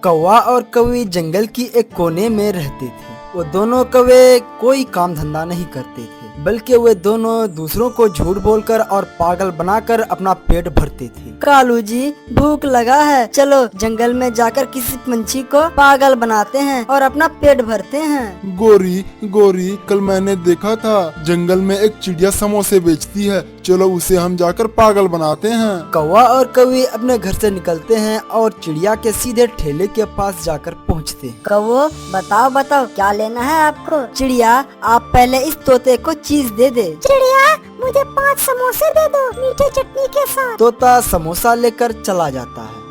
कौवा और कौवी जंगल की एक कोने में रहते थे। वो दोनों कौवे कोई काम धंधा नहीं करते थे, बल्कि वे दोनों दूसरों को झूठ बोलकर और पागल बनाकर अपना पेट भरते थे। कालू जी, भूख लगा है, चलो जंगल में जाकर किसी पंछी को पागल बनाते हैं और अपना पेट भरते हैं। गोरी गोरी, कल मैंने देखा था जंगल में एक चिड़िया समोसे बेचती है, चलो उसे हम जाकर पागल बनाते हैं। कौवा और कौवी अपने घर से निकलते हैं और चिड़िया के सीधे ठेले के पास जाकर पहुंचते हैं। कौवो, बताओ बताओ क्या लेना है आपको? चिड़िया, आप पहले इस तोते को चीज दे दे। चिड़िया, मुझे 5 समोसे दे दो मीठे चटनी के साथ। तोता समोसा लेकर चला जाता है।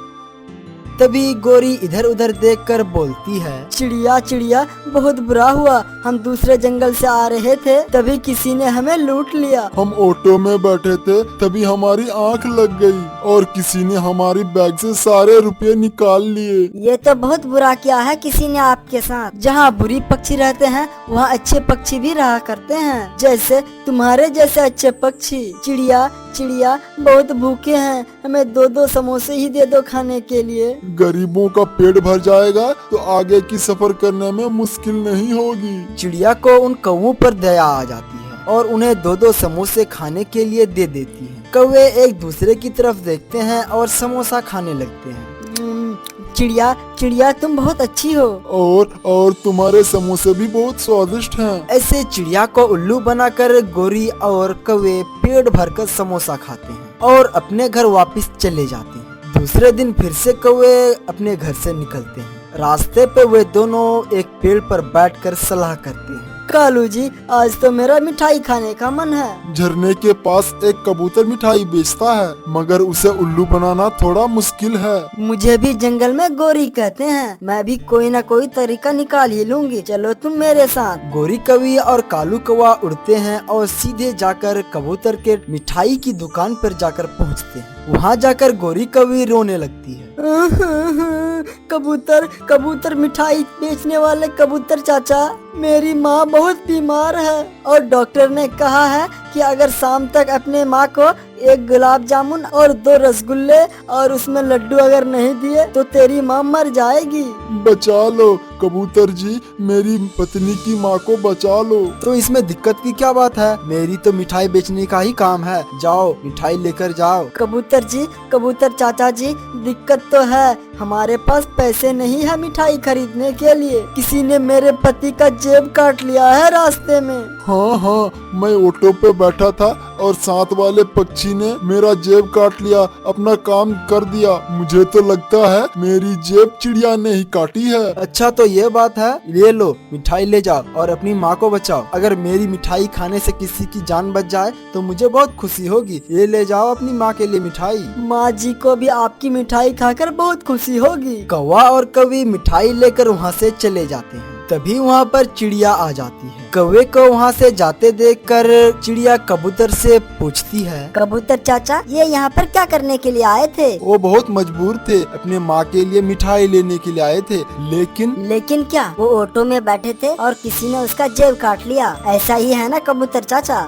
तभी गोरी इधर उधर देखकर बोलती है, चिड़िया चिड़िया, बहुत बुरा हुआ, हम दूसरे जंगल से आ रहे थे तभी किसी ने हमें लूट लिया। हम ऑटो में बैठे थे तभी हमारी आंख लग गई और किसी ने हमारी बैग से सारे रुपए निकाल लिए। ये तो बहुत बुरा किया है किसी ने आपके साथ। जहाँ बुरी पक्षी रहते हैं वहाँ अच्छे पक्षी भी रहा करते हैं, जैसे तुम्हारे जैसे अच्छे पक्षी। चिड़िया चिड़िया, बहुत भूखे हैं, हमें 2-2 समोसे ही दे दो खाने के लिए। गरीबों का पेट भर जाएगा तो आगे की सफर करने में मुश्किल नहीं होगी। चिड़िया को उन कौवों पर दया आ जाती है और उन्हें 2-2 समोसे खाने के लिए दे देती है। कौवे एक दूसरे की तरफ देखते हैं और समोसा खाने लगते हैं। चिड़िया चिड़िया, तुम बहुत अच्छी हो। और तुम्हारे समोसे भी बहुत स्वादिष्ट हैं। ऐसे चिड़िया को उल्लू बनाकर गोरी और कौवे पेट भरकर समोसा खाते हैं और अपने घर वापस चले जाते हैं। दूसरे दिन फिर से कौवे अपने घर से निकलते हैं। रास्ते पे वे दोनों एक पेड़ पर बैठकर सलाह करते हैं। कालू जी, आज तो मेरा मिठाई खाने का मन है। झरने के पास एक कबूतर मिठाई बेचता है, मगर उसे उल्लू बनाना थोड़ा मुश्किल है। मुझे भी जंगल में गोरी कहते हैं, मैं भी कोई न कोई तरीका निकाल ही लूंगी, चलो तुम मेरे साथ। गोरी कौवी और कालू कौवा उड़ते हैं और सीधे जाकर कबूतर के मिठाई की दुकान पर जाकर पहुंचते हैं। वहां जाकर गोरी कौवी रोने लगती है। कबूतर कबूतर, मिठाई बेचने वाले कबूतर चाचा, मेरी माँ बहुत बीमार है और डॉक्टर ने कहा है कि अगर शाम तक अपने माँ को 1 गुलाब जामुन और 2 रसगुल्ले और उसमें लड्डू अगर नहीं दिए तो तेरी माँ मर जाएगी। बचा लो कबूतर जी, मेरी पत्नी की माँ को बचा लो। तो इसमें दिक्कत की क्या बात है? मेरी तो मिठाई बेचने का ही काम है, जाओ मिठाई लेकर जाओ। कबूतर जी, कबूतर चाचा जी, दिक्कत तो है, हमारे पास पैसे नहीं है मिठाई खरीदने के लिए। किसी ने मेरे पति का जेब काट लिया है रास्ते में। हाँ, मैं ऑटो पे बैठा था और साथ वाले पक्षी ने मेरा जेब काट लिया, अपना काम कर दिया। मुझे तो लगता है मेरी जेब चिड़िया ने ही काटी है। अच्छा, तो ये बात है, ले लो मिठाई ले जाओ और अपनी माँ को बचाओ। अगर मेरी मिठाई खाने से किसी की जान बच जाए तो मुझे बहुत खुशी होगी। ये ले जाओ अपनी माँ के लिए मिठाई। माँ जी को भी आपकी मिठाई खाकर बहुत खुशी होगी। कौवा और कौवी मिठाई लेकर वहाँ से चले जाते हैं। तभी वहाँ पर चिड़िया आ जाती है। कौवे को वहाँ से जाते देखकर चिड़िया कबूतर से पूछती है, कबूतर चाचा, ये यहाँ पर क्या करने के लिए आए थे? वो बहुत मजबूर थे, अपने माँ के लिए मिठाई लेने के लिए आए थे। लेकिन क्या? वो ऑटो में बैठे थे और किसी ने उसका जेब काट लिया, ऐसा ही है ना कबूतर चाचा?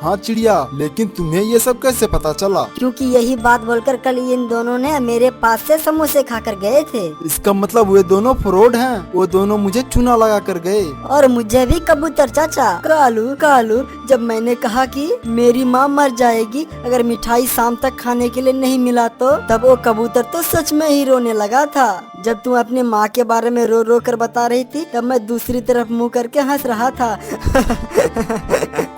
हाँ चिड़िया, लेकिन तुम्हें ये सब कैसे पता चला? क्योंकि यही बात बोलकर कल इन दोनों ने मेरे पास से समोसे खाकर गए थे। इसका मतलब वे दोनों फ्रॉड हैं। वो दोनों मुझे चूना लगा कर गए। और मुझे भी कबूतर चाचा। कालू, जब मैंने कहा कि मेरी माँ मर जाएगी अगर मिठाई शाम तक खाने के लिए नहीं मिला तो, तब वो कबूतर तो सच में ही रोने लगा था। जब तुम अपने माँ के बारे में रो रो कर बता रही थी तब मैं दूसरी तरफ मुँह करके हंस रहा था।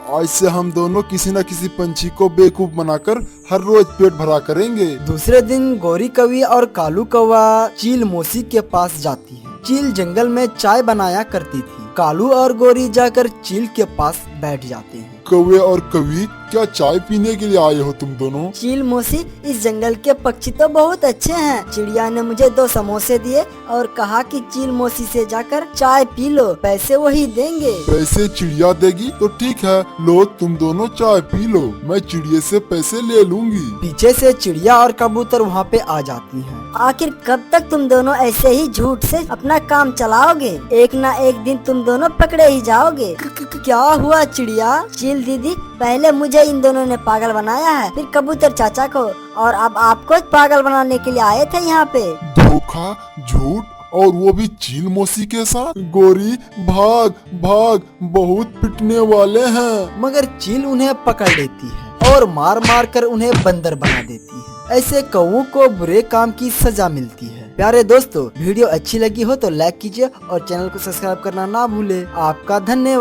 आज से हम दोनों किसी न किसी पंछी को बेवकूफ बनाकर हर रोज पेट भरा करेंगे। दूसरे दिन गोरी कौवी और कालू कौवा चील मौसी के पास जाती है। चील जंगल में चाय बनाया करती थी। कालू और गोरी जाकर चील के पास बैठ जाते हैं। कौवे और कौवी, क्या चाय पीने के लिए आए हो तुम दोनों? चील मौसी, इस जंगल के पक्षी तो बहुत अच्छे हैं। चिड़िया ने मुझे 2 समोसे दिए और कहा कि चील मौसी से जाकर चाय पी लो, पैसे वही देंगे। पैसे चिड़िया देगी तो ठीक है, लो तुम दोनों चाय पी लो, मैं चिड़िया से पैसे ले लूंगी। पीछे से चिड़िया और कबूतर वहाँ पे आ जाती हैं। आखिर कब तक तुम दोनों ऐसे ही झूठ से अपना काम चलाओगे? एक ना एक दिन तुम दोनों पकड़े ही जाओगे। क्या हुआ चिड़िया? चील दीदी, पहले मुझे मुझे इन दोनों ने पागल बनाया है, फिर कबूतर चाचा को, और अब आपको पागल बनाने के लिए आए थे यहाँ पे। धोखा, झूठ, और वो भी चील मौसी के साथ। गोरी भाग भाग, बहुत पिटने वाले हैं। मगर चील उन्हें पकड़ लेती है और मार मार कर उन्हें बंदर बना देती है। ऐसे कौओं को बुरे काम की सजा मिलती है। प्यारे दोस्तों, वीडियो अच्छी लगी हो तो लाइक कीजिए और चैनल को सब्सक्राइब करना ना भूले। आपका धन्यवाद।